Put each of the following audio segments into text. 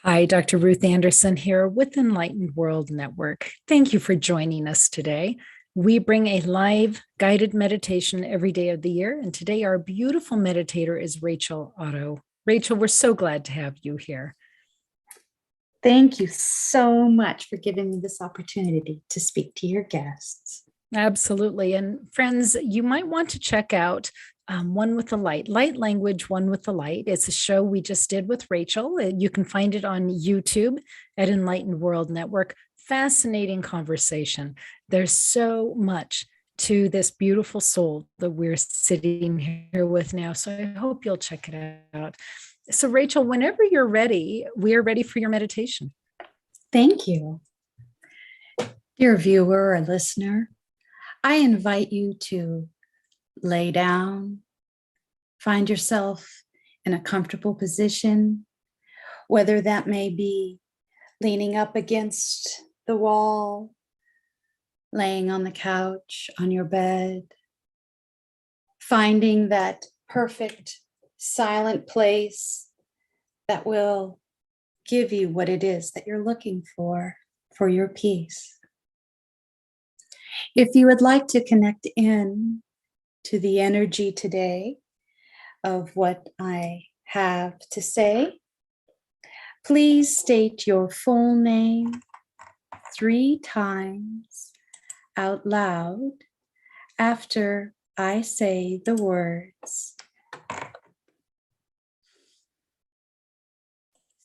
Hi, Dr. Ruth Anderson here with Enlightened World Network. Thank you for joining us today. We bring a live guided meditation every day of the year, and today our beautiful meditator is Rachel Otto. Rachel, we're so glad to have you here. Thank you so much for giving me this opportunity to speak to your guests. Absolutely. And friends, you might want to check out One with the Light Language, One with the Light. It's a show we just did with Rachel. You can find it on YouTube at Enlightened World Network. Fascinating conversation. There's so much to this beautiful soul that we're sitting here with now. So I hope you'll check it out. So Rachel, whenever you're ready, we are ready for your meditation. Thank you. Dear viewer or listener, I invite you to lay down, find yourself in a comfortable position, whether that may be leaning up against the wall, laying on the couch, on your bed, finding that perfect silent place that will give you what it is that you're looking for your peace. If you would like to connect in to the energy today of what I have to say, please state your full name 3 times out loud after I say the words.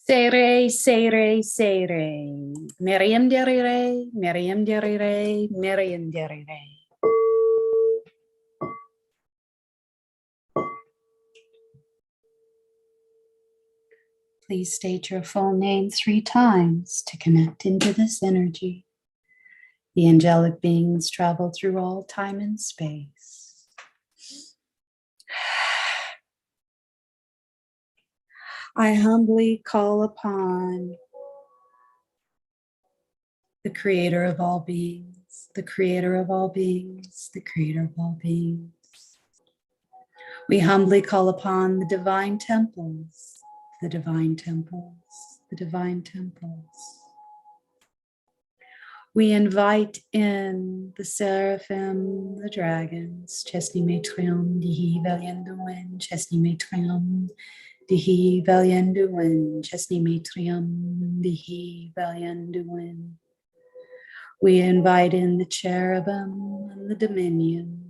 Sere, sere, sere, Miriam derire, Miriam derire, Miriam derire. Please state your full name 3 times to connect into this energy. The angelic beings travel through all time and space. I humbly call upon the creator of all beings, the creator of all beings, the creator of all beings. We humbly call upon the divine temples, the divine temples, the divine temples. We invite in the seraphim, the dragons, Chesney Metrium, Dihi Valienduin, Chesney Metrium, Dihi Valienduin, Chesney Metrium, Dihi Valienduin. We invite in the cherubim and the dominions,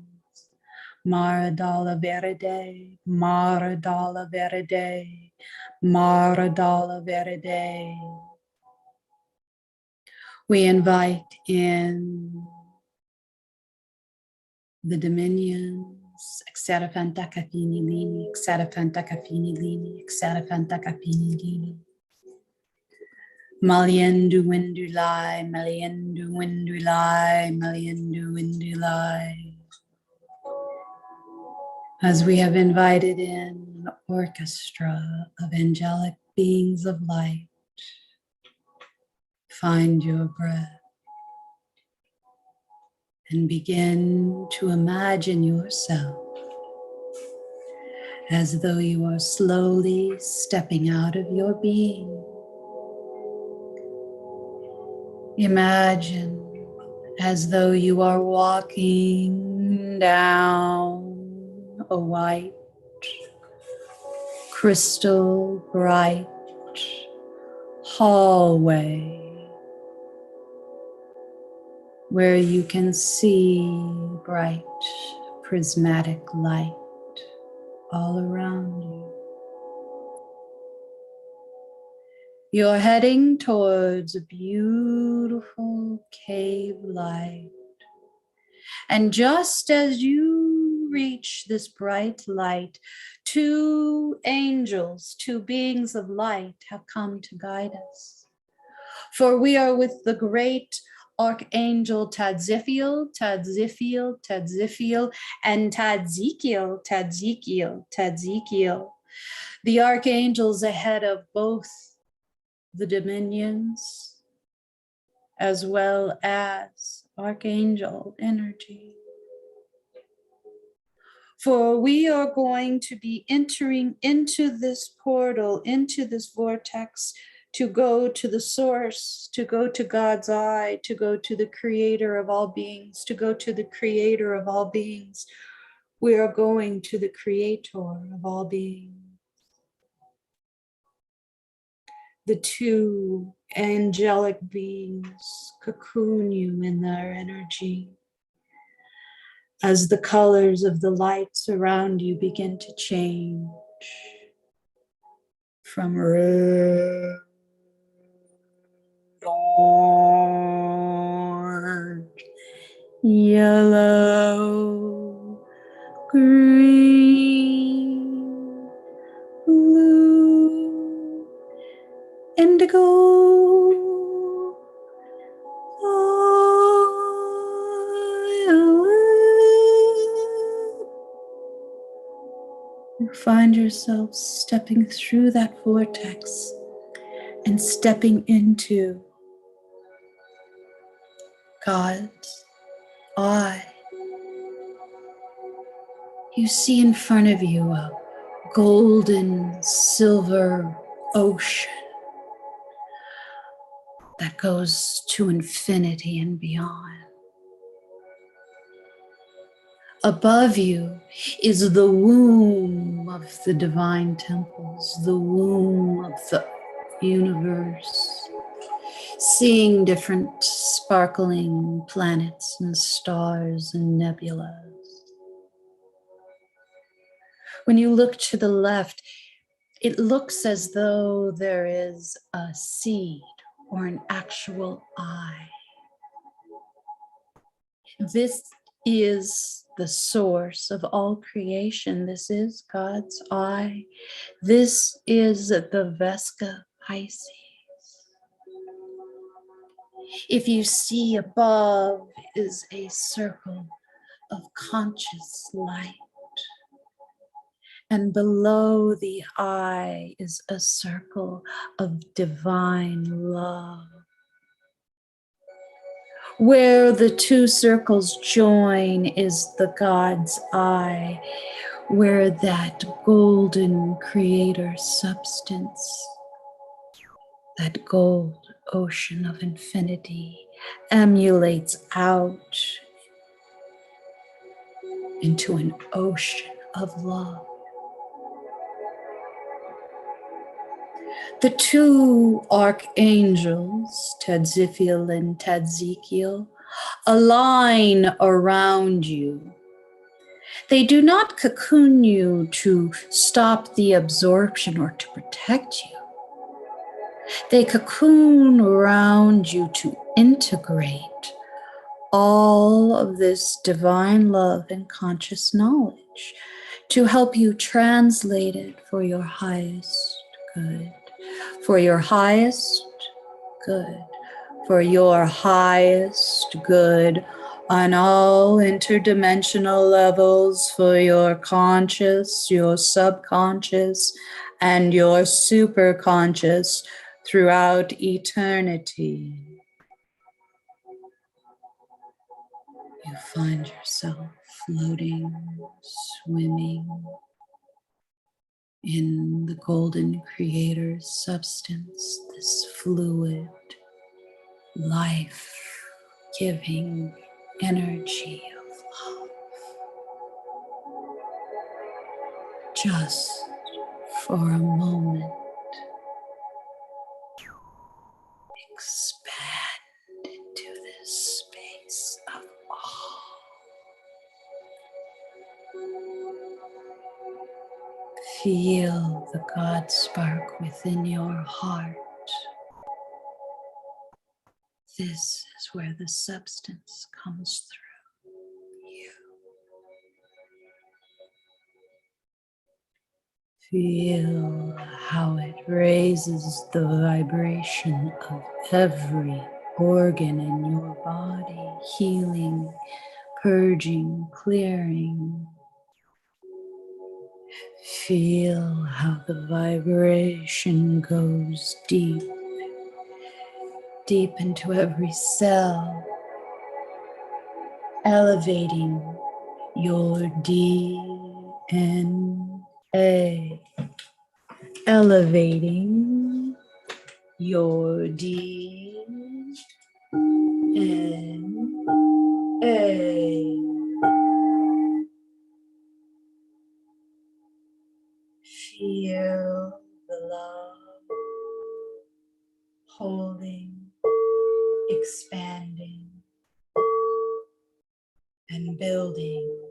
Maradala Verde, Maradala Verde, Maradala Verde. We invite in the dominions, Xerafanta Capini Lini, Xerafanta Capini Lini, Xerafanta Capini Lini. Maliendu Windulai, Maliendu Windulai, Maliendu Windulai. As we have invited in an orchestra of angelic beings of light, find your breath and begin to imagine yourself as though you are slowly stepping out of your being. Imagine as though you are walking down a white, crystal bright hallway where you can see bright prismatic light all around you. You're heading towards a beautiful cave light. And just as you reach this bright light, 2 angels, 2 beings of light have come to guide us. For we are with the great Archangel Tadziphiel, Tadziphiel, Tadziphiel, and Tadzkiel, Tadzkiel, Tadzkiel. The archangels ahead of both the dominions, as well as archangel energy. For we are going to be entering into this portal, into this vortex, to go to the source, to go to God's eye, to go to the creator of all beings, to go to the creator of all beings. We are going to the creator of all beings. The two angelic beings cocoon you in their energy. As the colors of the lights around you begin to change from red, orange, yellow, green, blue, indigo, violet. You find yourself stepping through that vortex and stepping into God's eye. You see in front of you a golden silver ocean that goes to infinity and beyond. Above you is the womb of the divine temples, the womb of the universe, seeing different sparkling planets and stars and nebulas. When you look to the left, it looks as though there is a seed or an actual eye. This is the source of all creation. This is God's eye. This is the Vesca Pisces. If you see above is a circle of conscious light, and below the eye is a circle of divine love. Where the two circles join is the God's eye, where that golden creator substance, that gold ocean of infinity, emulates out into an ocean of love. The two archangels, Tadziphiel and Tadzkiel, align around you. They do not cocoon you to stop the absorption or to protect you. They cocoon around you to integrate all of this divine love and conscious knowledge, to help you translate it for your highest good. For your highest good, for your highest good on all interdimensional levels, for your conscious, your subconscious, and your superconscious throughout eternity. You find yourself floating, swimming in the golden creator's substance, this fluid, life-giving energy of love. Just for a moment, expand into this space of awe. Feel the God spark within your heart. This is where the substance comes through you. Feel how it raises the vibration of every organ in your body, healing, purging, clearing. Feel how the vibration goes deep, deep into every cell, elevating your DNA, elevating your DNA. Feel the love holding, expanding, and building.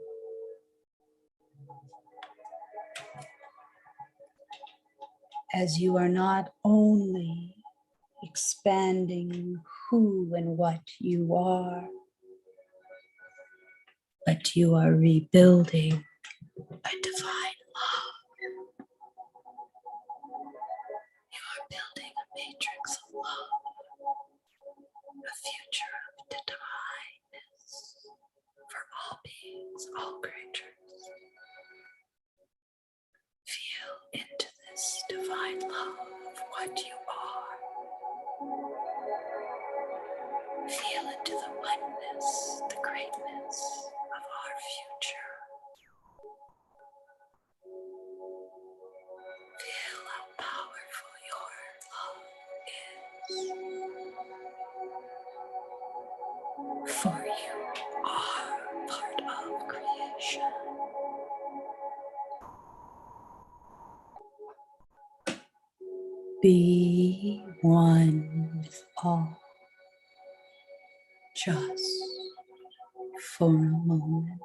As you are not only expanding who and what you are, but you are rebuilding a divine love. You are building a matrix of love, a future of divineness for all beings, all creatures. Feel into this divine love of what you are. Feel into the oneness, the greatness of our future. Feel how powerful your love is. For you are part of creation. Be one with all, just for a moment.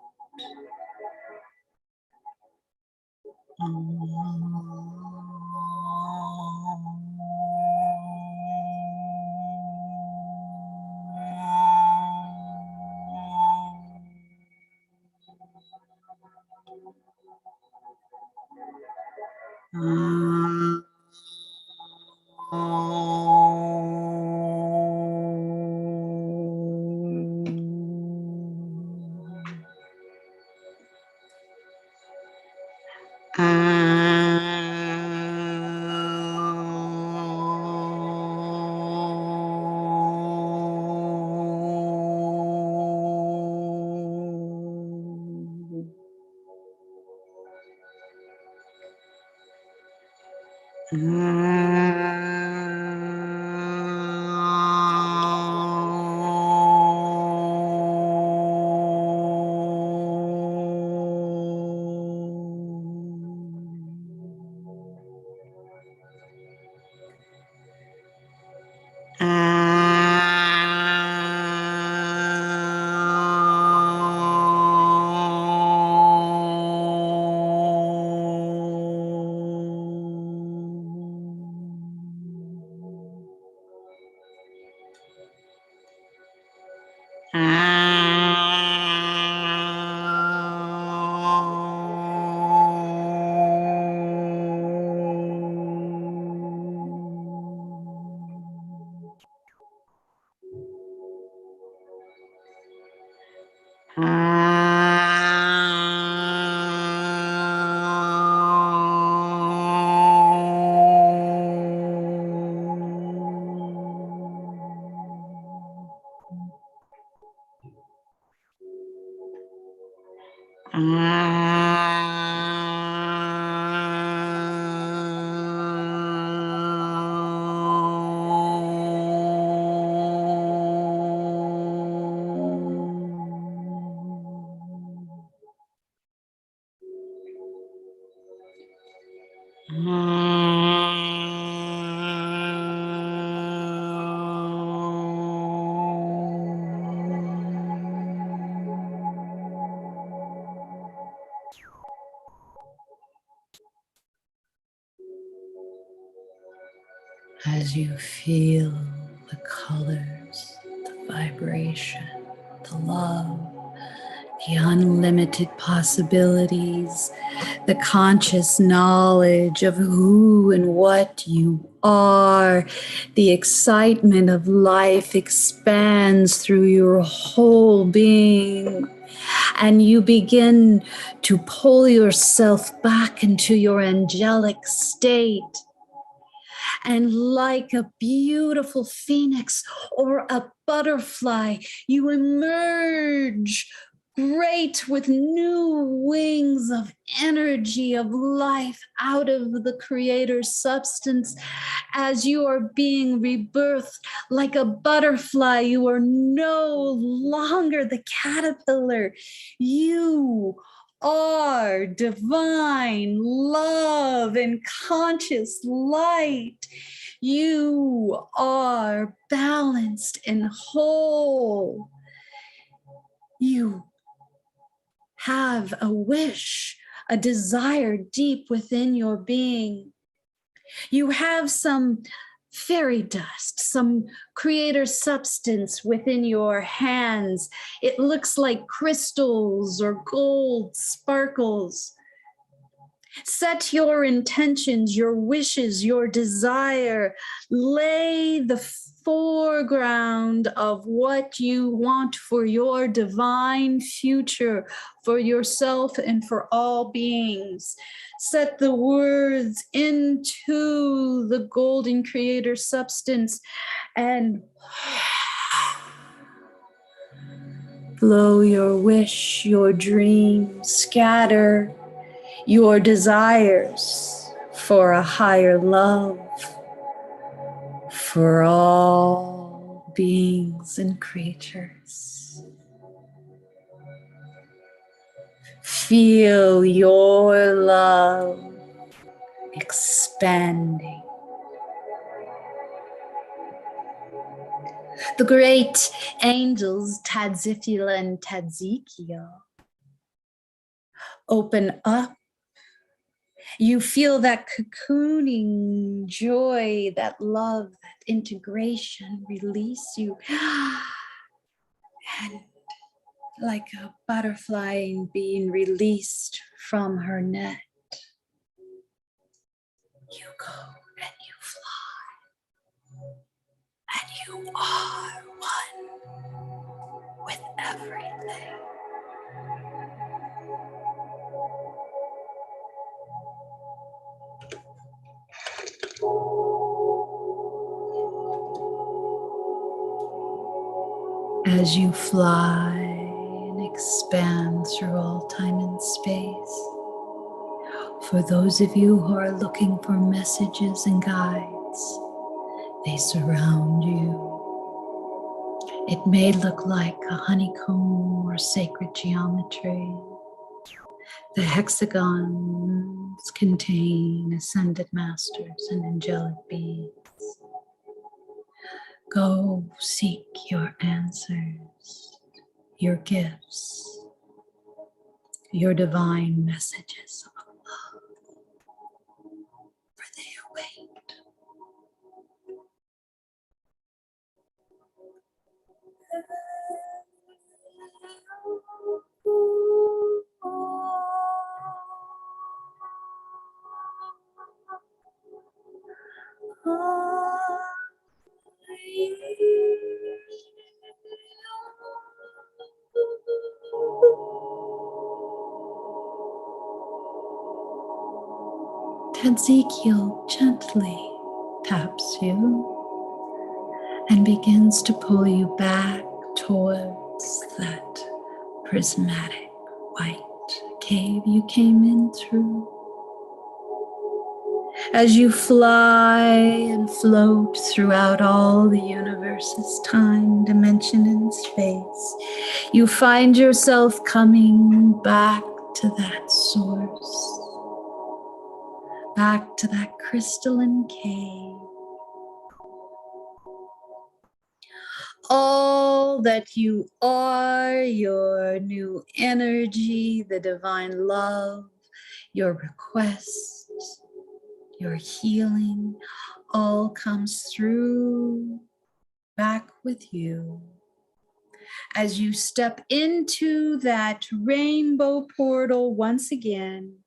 As you feel the colors, the vibration, the love, the unlimited possibilities, the conscious knowledge of who and what you are, the excitement of life expands through your whole being, and you begin to pull yourself back into your angelic state. And like a beautiful phoenix or a butterfly, you emerge great with new wings of energy, of life out of the Creator's substance. As you are being rebirthed like a butterfly, you are no longer the caterpillar. You are divine love and conscious light. You are balanced and whole. You have a wish, a desire deep within your being. You have some fairy dust, some creator substance within your hands. It looks like crystals or gold sparkles. Set your intentions, your wishes, your desire. Lay the foreground of what you want for your divine future, for yourself and for all beings. Set the words into the golden creator substance and blow your wish, your dream, scatter your desires for a higher love for all beings and creatures. Feel your love expanding. The great angels Tadzifila and Tadzikio open up. You feel that cocooning joy, that love, that integration release you. And like a butterfly being released from her net, you go and you fly. And you are one with everything. As you fly and expand through all time and space, for those of you who are looking for messages and guides, they surround you. It may look like a honeycomb or sacred geometry. The hexagons contain ascended masters and angelic beings. Go seek your answers, your gifts, your divine messages of love, for they await. Ezekiel gently taps you and begins to pull you back towards that prismatic white cave you came in through. As you fly and float throughout all the universe's time, dimension, and space, you find yourself coming back to that source, back to that crystalline cave. All that you are, your new energy, the divine love, your requests, your healing, all comes through back with you. As you step into that rainbow portal once again,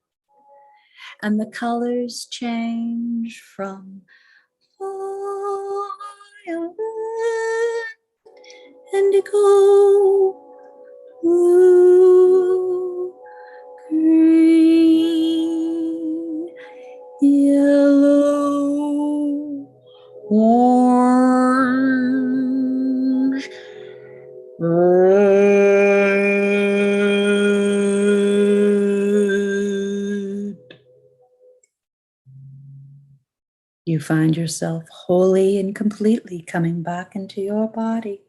and the colors change from violet, indigo, blue, green, yellow, orange, red, You find yourself wholly and completely coming back into your body,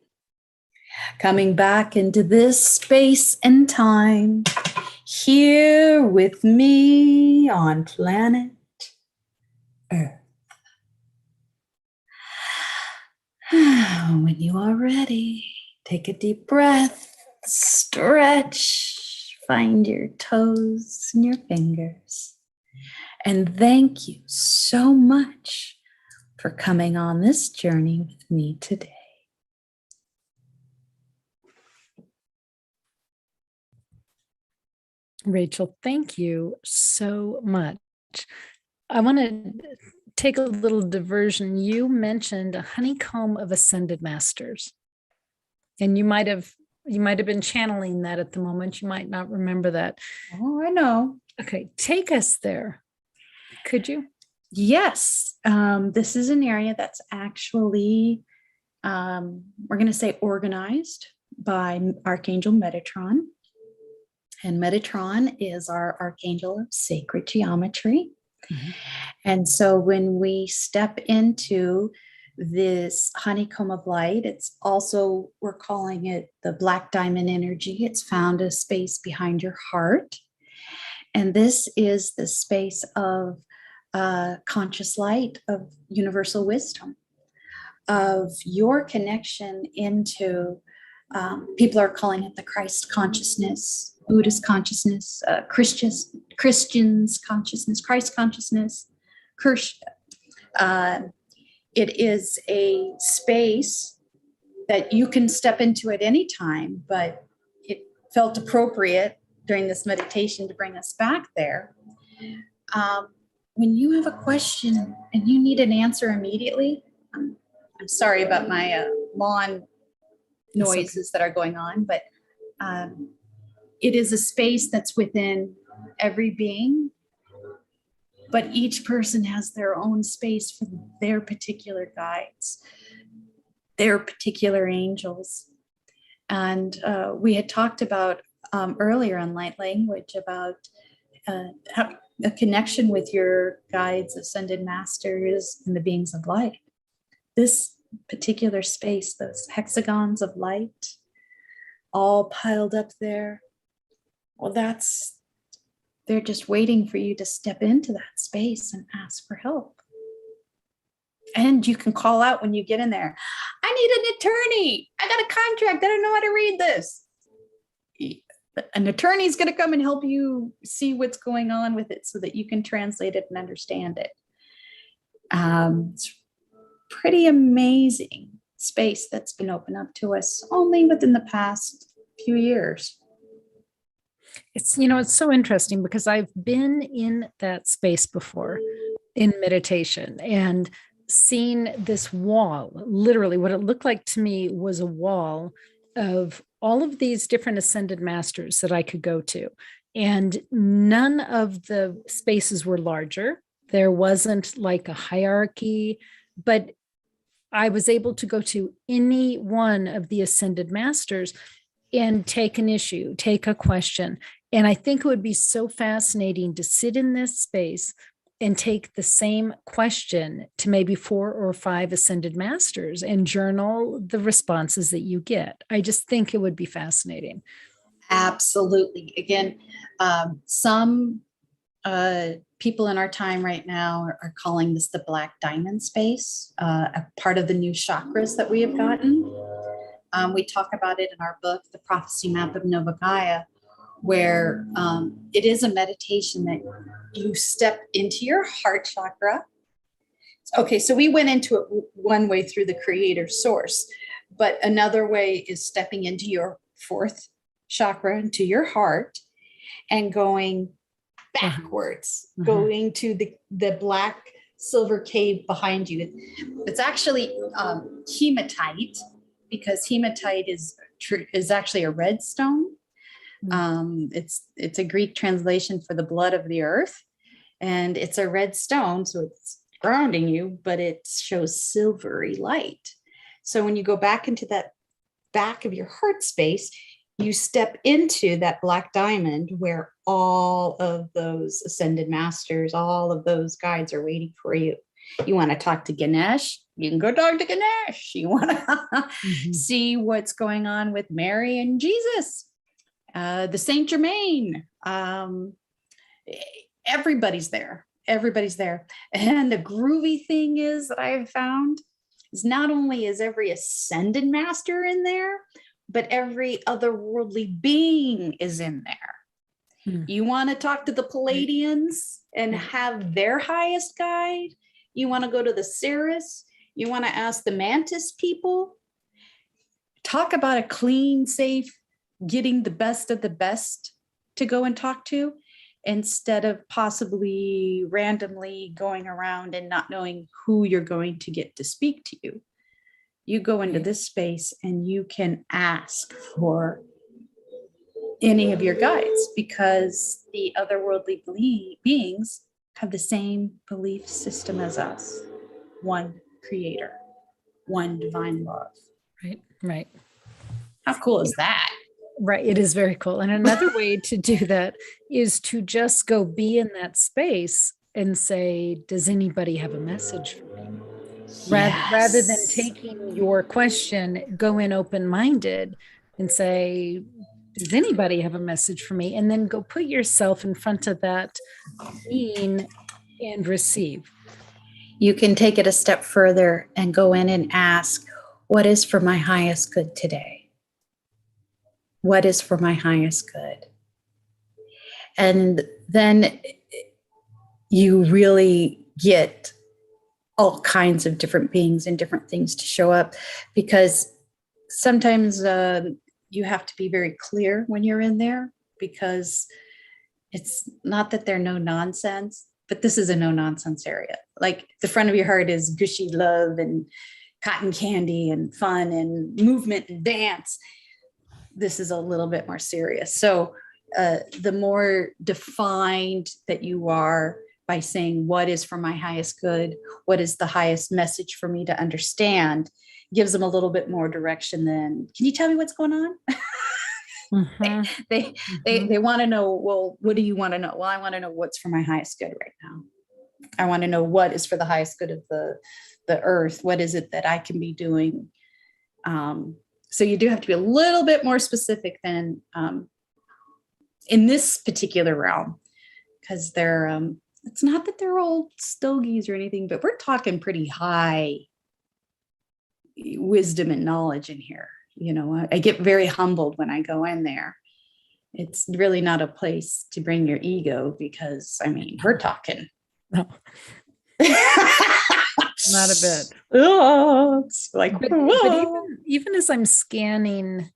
coming back into this space and time, here with me on planet Earth. When you are ready, take a deep breath, stretch, find your toes and your fingers. And thank you so much for coming on this journey with me today. Rachel, thank you so much. I want to take a little diversion. You mentioned a honeycomb of ascended masters, and you might have been channeling that at the moment. You might not remember that. Oh, I know. Okay, take us there. Could you? Yes, this is an area that's actually, we're going to say, organized by Archangel Metatron. And Metatron is our archangel of sacred geometry. Mm-hmm. And so when we step into this honeycomb of light, it's also, we're calling it the black diamond energy. It's found a space behind your heart. And this is the space of conscious light, of universal wisdom, of your connection into, people are calling it the Christ consciousness, Buddhist consciousness, Christians consciousness, Christ consciousness. It is a space that you can step into at any time, but it felt appropriate during this meditation to bring us back there. When you have a question and you need an answer immediately, I'm sorry about my lawn noises that are going on, but it is a space that's within every being, but each person has their own space for their particular guides, their particular angels. And we had talked about earlier on light language about a connection with your guides, ascended masters, and the beings of light. This particular space, those hexagons of light, all piled up there, well, they're just waiting for you to step into that space and ask for help. And you can call out when you get in there, I need an attorney. I got a contract. I don't know how to read this. An attorney is going to come and help you see what's going on with it so that you can translate it and understand it. It's pretty amazing space that's been opened up to us only within the past few years. It's so interesting because I've been in that space before in meditation and seen this wall. Literally, what it looked like to me was a wall of all of these different ascended masters that I could go to. And none of the spaces were larger. There wasn't like a hierarchy, but I was able to go to any one of the ascended masters and take an issue, take a question. And I think it would be so fascinating to sit in this space and take the same question to maybe 4 or 5 ascended masters and journal the responses that you get. I just think it would be fascinating. Absolutely. Again, some people in our time right now are calling this the black diamond space, a part of the new chakras that we have gotten. We talk about it in our book, The Prophecy Map of Nova Gaia, where it is a meditation that you step into your heart chakra. Okay, so we went into it one way through the creator source, but another way is stepping into your 4th chakra, into your heart, and going backwards, going to the black silver cave behind you. It's actually hematite, because hematite is actually a red stone. It's a Greek translation for the blood of the earth, and it's a red stone, so it's grounding you, but it shows silvery light. So when you go back into that back of your heart space, you step into that black diamond where all of those ascended masters, all of those guides are waiting for you. You want to talk to Ganesh? You can go talk to Ganesh. You want to see what's going on with Mary and Jesus, the Saint Germain. Everybody's there. Everybody's there. And the groovy thing is that I've found is not only is every ascended master in there, but every otherworldly being is in there. You want to talk to the Palladians and have their highest guide? You want to go to the Cirrus? You want to ask the Mantis people? Talk about a clean, safe, getting the best of the best to go and talk to, instead of possibly randomly going around and not knowing who you're going to get to speak to you. You go into this space and you can ask for any of your guides, because the otherworldly beings have the same belief system as us. One creator, one divine love. Right. How cool is that? Right. It is very cool. And another way to do that is to just go be in that space and say, does anybody have a message for me? Rather than taking your question, go in open-minded and say, does anybody have a message for me? And then go put yourself in front of that being and receive. You can take it a step further and go in and ask, what is for my highest good today? What is for my highest good? And then you really get all kinds of different beings and different things to show up, because sometimes you have to be very clear when you're in there, because it's not that they're no nonsense, but this is a no nonsense area. Like the front of your heart is gushy love and cotton candy and fun and movement and dance. This is a little bit more serious. So the more defined that you are by saying, what is for my highest good? What is the highest message for me to understand? Gives them a little bit more direction than, can you tell me what's going on? They want to know, well, what do you want to know? Well, I want to know what's for my highest good right now. I want to know what is for the highest good of the earth. What is it that I can be doing? So you do have to be a little bit more specific than in this particular realm, because they're, it's not that they're old stogies or anything, but we're talking pretty high wisdom and knowledge in here. You know, I get very humbled when I go in there. It's really not a place to bring your ego, because I mean, we're talking. No. Not a bit. Oh, it's like, but even as I'm scanning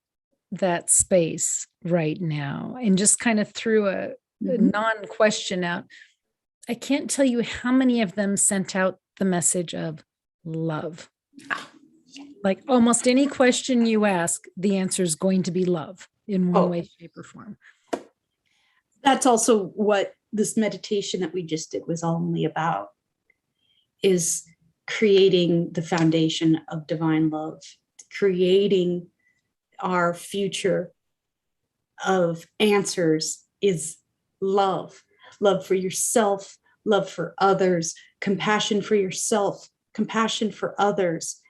that space right now and just kind of threw a non-question out, I can't tell you how many of them sent out the message of love. Like almost any question you ask, the answer is going to be love in one way, shape, or form. That's also what this meditation that we just did was only about, is creating the foundation of divine love, creating our future of answers is love. Love for yourself, love for others, compassion for yourself, compassion for others.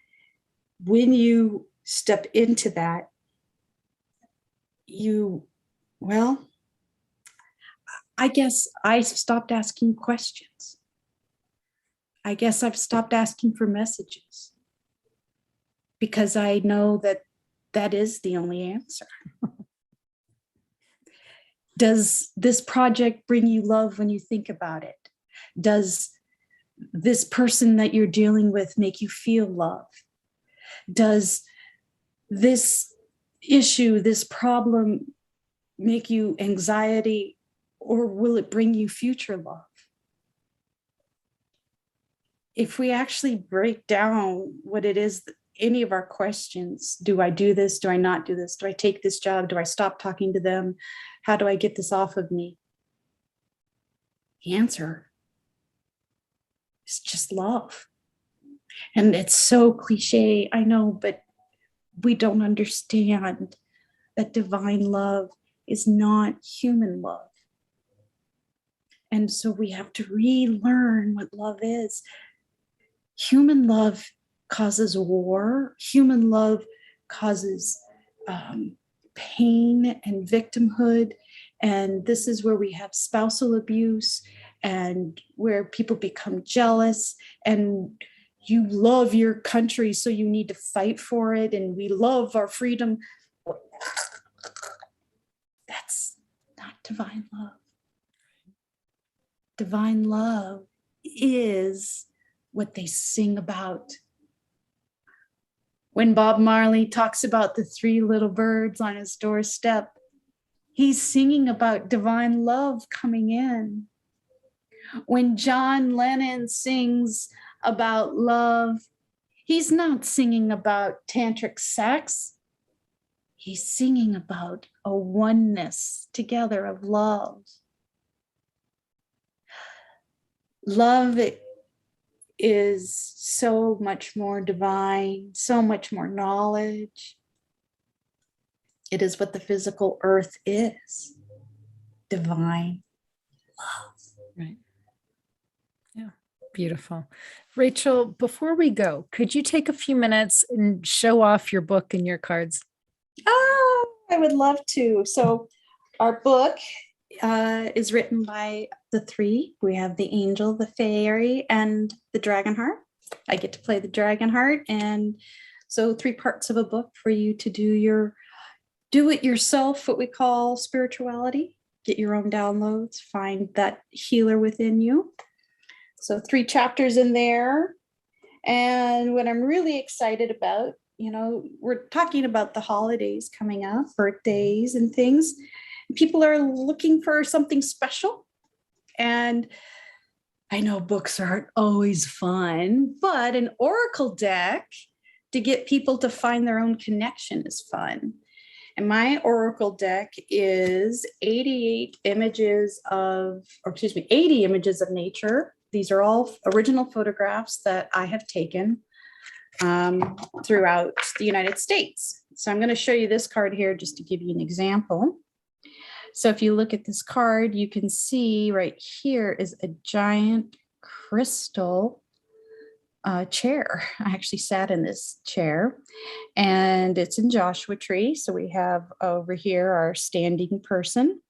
When you step into that, I guess I stopped asking questions. I guess I've stopped asking for messages, because I know that that is the only answer. Does this project bring you love when you think about it? Does this person that you're dealing with make you feel love? Does this issue, this problem make you anxiety, or will it bring you future love? If we actually break down what it is, any of our questions, do I do this? Do I not do this? Do I take this job? Do I stop talking to them? How do I get this off of me? The answer is just love. And it's so cliche, I know, but we don't understand that divine love is not human love. And so we have to relearn what love is. Human love causes war. Human love causes pain and victimhood. And this is where we have spousal abuse and where people become jealous, and you love your country, so you need to fight for it. And we love our freedom. That's not divine love. Divine love is what they sing about. When Bob Marley talks about the three little birds on his doorstep, he's singing about divine love coming in. When John Lennon sings about love, he's not singing about tantric sex. He's singing about a oneness together of love. Love is so much more divine, so much more knowledge. It is what the physical earth is, divine love. Right. Yeah, beautiful. Rachel, before we go, could you take a few minutes and show off your book and your cards? Oh, I would love to. So our book is written by the three. We have the angel, the fairy, and the dragon heart. I get to play the dragon heart. And so 3 parts of a book for you to do it yourself, what we call spirituality. Get your own downloads, find that healer within you. So 3 chapters in there. And what I'm really excited about, we're talking about the holidays coming up, birthdays and things. People are looking for something special. And I know books aren't always fun, but an oracle deck to get people to find their own connection is fun. And my oracle deck is 80 images of nature. These are all original photographs that I have taken throughout the United States. So I'm going to show you this card here just to give you an example. So if you look at this card, you can see right here is a giant crystal chair. I actually sat in this chair, and it's in Joshua tree. So we have over here our standing person.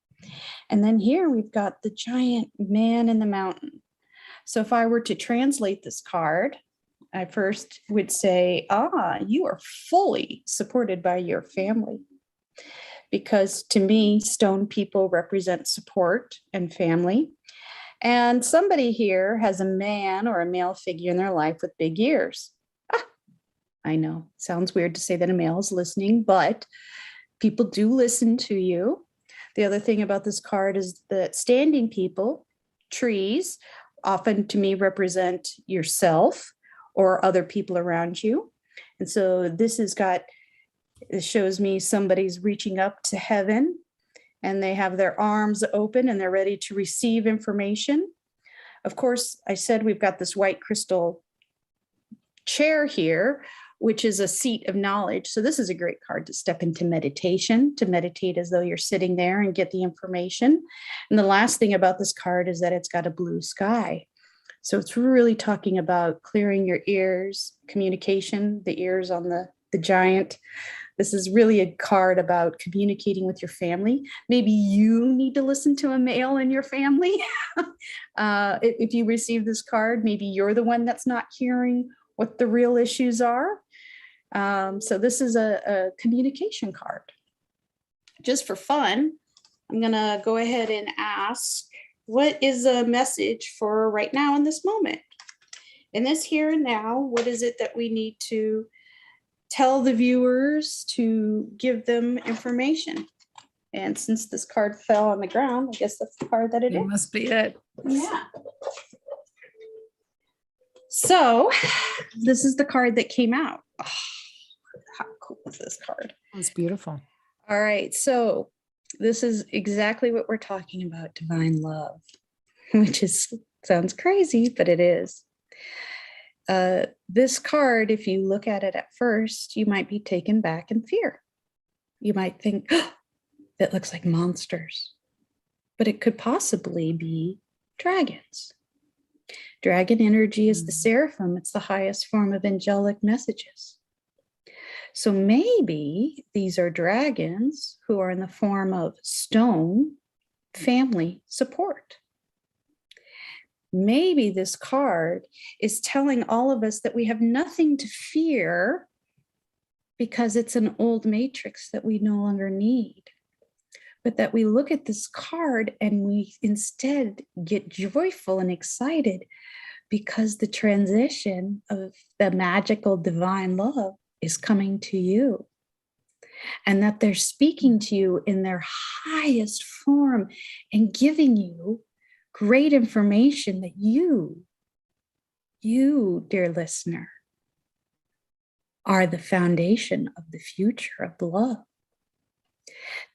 And then here we've got the giant man in the mountain. So if I were to translate this card, I first would say, you are fully supported by your family. Because to me, stone people represent support and family. And somebody here has a man or a male figure in their life with big ears. I know, sounds weird to say that a male is listening, but people do listen to you. The other thing about this card is that standing people, trees, often to me represent yourself or other people around you. And so this it shows me somebody's reaching up to heaven, and they have their arms open and they're ready to receive information. Of course, I said we've got this white crystal chair here, which is a seat of knowledge. So this is a great card to step into meditation, to meditate as though you're sitting there and get the information. And the last thing about this card is that it's got a blue sky. So it's really talking about clearing your ears, communication, the ears on the giant. This is really a card about communicating with your family. Maybe you need to listen to a male in your family. If you receive this card, maybe you're the one that's not hearing what the real issues are. So this is a communication card. Just for fun, I'm going to go ahead and ask, what is a message for right now in this moment? In this here and now, what is it that we need to tell the viewers to give them information? And since this card fell on the ground, I guess that's the card that it is. Must be it. Yeah. So this is the card that came out. Oh, how cool is this card? It's beautiful. All right. So this is exactly what we're talking about, divine love, which sounds crazy, but it is. This card, if you look at it at first, you might be taken back in fear. You might think, that looks like monsters, but it could possibly be dragons. Dragon energy is the seraphim. It's the highest form of angelic messages. So maybe these are dragons who are in the form of stone family support. Maybe this card is telling all of us that we have nothing to fear because it's an old matrix that we no longer need. But that we look at this card and we instead get joyful and excited because the transition of the magical divine love is coming to you. And that they're speaking to you in their highest form and giving you great information that you, dear listener, are the foundation of the future of love.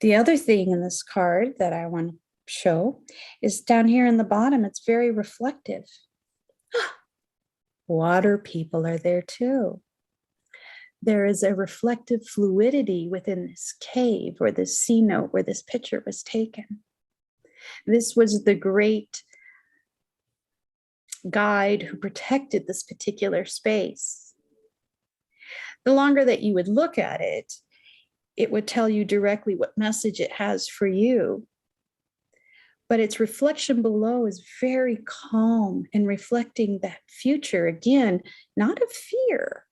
The other thing in this card that I want to show is down here in the bottom. It's very reflective. Water people are there too. There is a reflective fluidity within this cave or this sea note where this picture was taken. This was the great guide who protected this particular space. The longer that you would look at it, it would tell you directly what message it has for you. But its reflection below is very calm and reflecting that future, again, not of fear,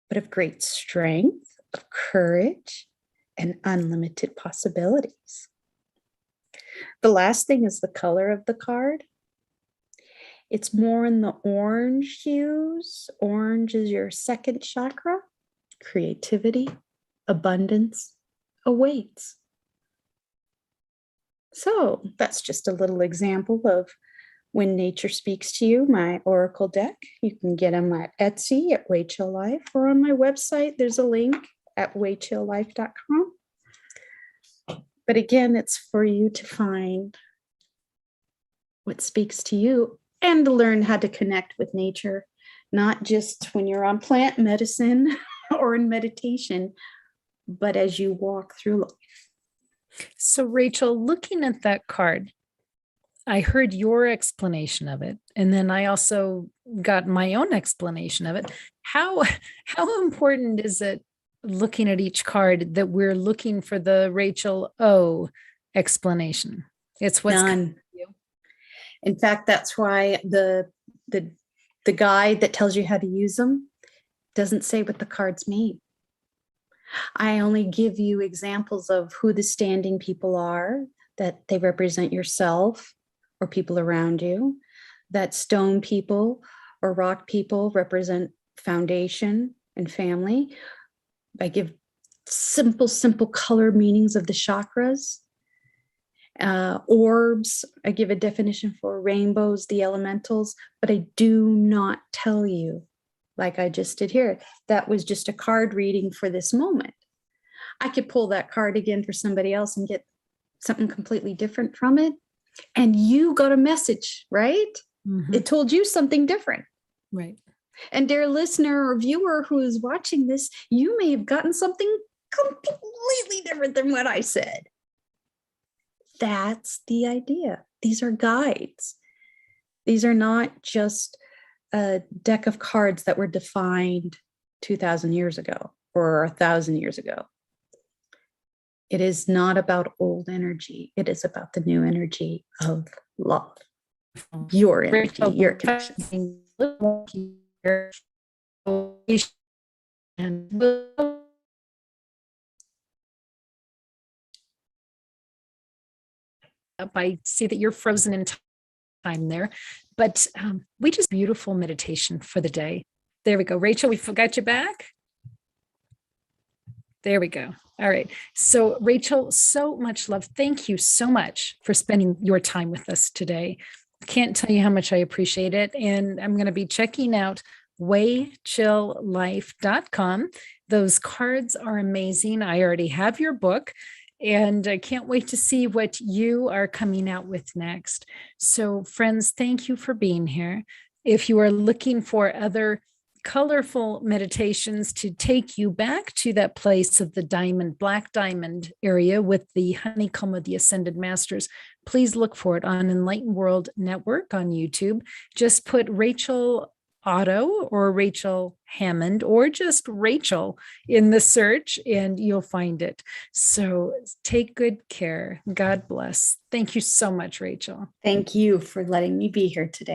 but of great strength, of courage, and unlimited possibilities. The last thing is the color of the card. It's more in the orange hues. Orange is your second chakra. Creativity, abundance awaits. So that's just a little example of When Nature Speaks to You, my oracle deck. You can get them at Etsy at Rachel Life, or on my website, there's a link at waychilllife.com. But again, it's for you to find what speaks to you and to learn how to connect with nature, not just when you're on plant medicine or in meditation, but as you walk through life. So, Rachel, looking at that card, I heard your explanation of it, and then I also got my own explanation of it. How important is it, looking at each card, that we're looking for the Rachel O explanation? It's what's None. In fact, that's why the guide that tells you how to use them doesn't say what the cards mean. I only give you examples of who the standing people are, that they represent yourself or people around you, that stone people or rock people represent foundation and family. I give simple color meanings of the chakras. Orbs, I give a definition for rainbows, the elementals, but I do not tell you, like I just did here, that was just a card reading for this moment. I could pull that card again for somebody else and get something completely different from it. And you got a message, right? Mm-hmm. It told you something different. Right. And dear listener or viewer who is watching this, you may have gotten something completely different than what I said. That's the idea. These are guides. These are not just a deck of cards that were defined 2,000 years ago or 1,000 years ago. It is not about old energy. It is about the new energy of love. Your energy, your connection. I see that you're frozen in time there, but we just beautiful meditation for the day. There we go. Rachel, we got you back. There we go. All right. So Rachel, so much love. Thank you so much for spending your time with us today. Can't tell you how much I appreciate it. And I'm going to be checking out waychilllife.com. Those cards are amazing. I already have your book, and I can't wait to see what you are coming out with next. So friends, thank you for being here. If you are looking for other colorful meditations to take you back to that place of the diamond, black diamond area with the honeycomb of the ascended masters, please look for it on Enlightened World Network on YouTube. Just put Rachel Otto or Rachel Hammond or just Rachel in the search and you'll find it. So take good care. God bless. Thank you so much, Rachel. Thank you for letting me be here today.